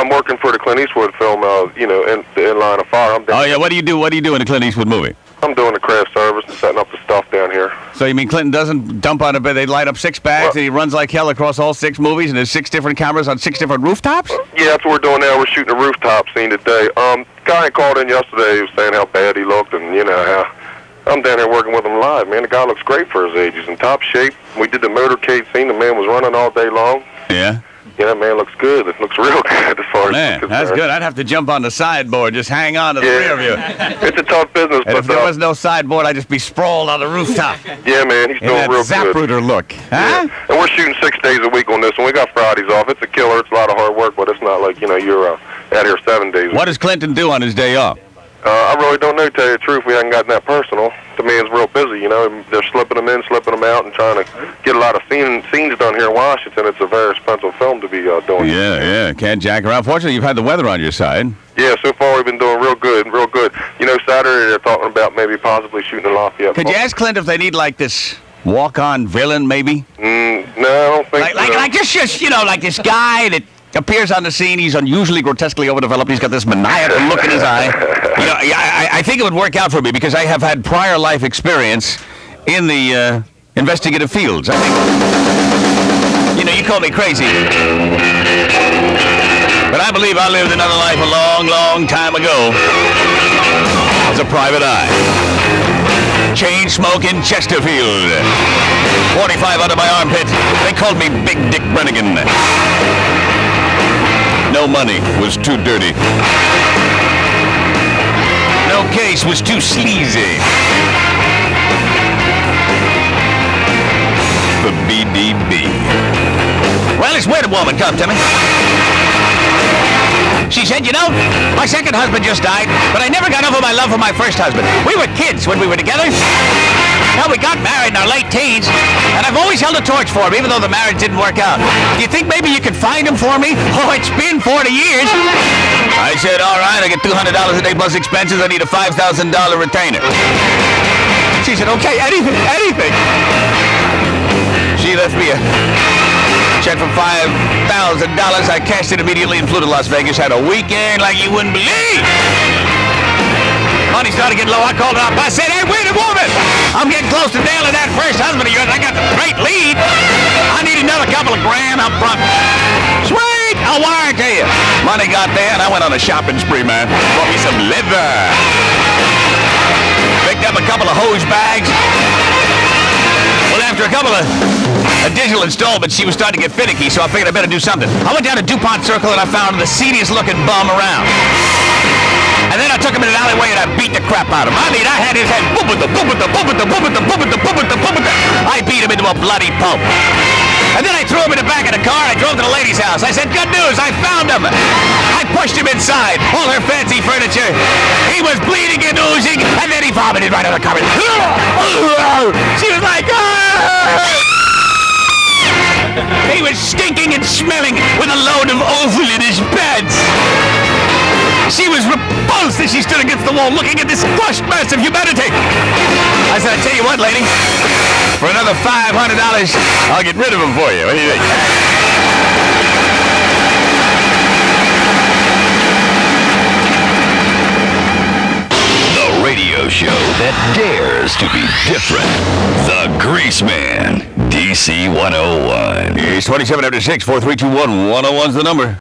I'm working for the Clint Eastwood film, in Line of Fire. Oh, yeah, what do you do in a Clint Eastwood movie? I'm doing the craft service and setting up the stuff down here. So you mean Clinton doesn't dump on a bed, they light up 6 bags, and he runs like hell across all 6 movies, and there's 6 different cameras on 6 different rooftops? Yeah, that's what we're doing now. We're shooting a rooftop scene today. Guy called in yesterday, he was saying how bad he looked, and, how... I'm down here working with him live, man. The guy looks great for his age. He's in top shape. We did the motorcade scene. The man was running all day long. Yeah? Yeah, that man looks good. It looks real good as far as that's good. I'd have to jump on the sideboard. Just hang on to the 3 of you. It's a tough business. And if there was no sideboard, I'd just be sprawled on the rooftop. Yeah, man. He's doing real good. Zapruder look. Huh? Yeah. And we're shooting 6 days a week on this one. We got Fridays off. It's a killer. It's a lot of hard work, but it's not like, you're out here 7 days. What does Clinton do on his day off? I really don't know, to tell you the truth. We haven't gotten that personal. The man's real busy, They're slipping them in, slipping them out, and trying to get a lot of scenes done here in Washington. It's a very expensive film to be doing. Yeah. Can't jack around. Fortunately, you've had the weather on your side. Yeah, so far we've been doing real good, real good. Saturday they're talking about maybe possibly shooting in Lafayette. Could you ask Clint if they need, like, this walk-on villain, maybe? No, I don't think so. Like just like this guy that appears on the scene. He's unusually grotesquely overdeveloped. He's got this maniacal look in his eye. I think it would work out for me because I have had prior life experience in the investigative fields. I think, you call me crazy, but I believe I lived another life a long, long time ago as a private eye. Chain smoking Chesterfield. 45 under my armpit. They called me Big Dick Brennigan. No money was too dirty. No case was too sleazy. The BDB. Well, this weird woman come to me. She said, my second husband just died, but I never got over my love for my first husband. We were kids when we were together. Now, we got married in our late teens, and I've always held a torch for him, even though the marriage didn't work out. Do you think maybe you could find him for me? Oh, it's been 40 years. I said, all right, I get $200 a day plus expenses. I need a $5,000 retainer. She said, okay, anything. She left me a check for $5,000. I cashed it immediately and flew to Las Vegas. Had a weekend like you wouldn't believe. Money started getting low. I called her up. I said, hey, wait a moment. I'm getting close to nailing that first husband of yours. I got the great lead. I need another couple of grand up front. Sweet. I'll wire it to you. Money got there, and I went on a shopping spree, man. Bought me some liver. Picked up a couple of hose bags. Well, after a couple of digital installments, she was starting to get finicky, so I figured I better do something. I went down to DuPont Circle, and I found the seediest looking bum around. And then I took him in an alleyway, and I beat the crap out of him. I mean, I had his head I beat him into a bloody pulp. And then I threw him in the back of the car, and I drove to the lady's house. I said, good news, I found him. I pushed him inside, all her fancy furniture. He was bleeding and oozing, and then he vomited right out of the car. She was like, he was stinking and smelling with a load of offal in his pants. She was repulsed as she stood against the wall looking at this crushed mass of humanity. I said, I tell you what, lady, for another $500, I'll get rid of him for you. What do you think? The radio show that dares to be different. The Greaseman, DC-101. It's 27 after 6, 4321101's the number.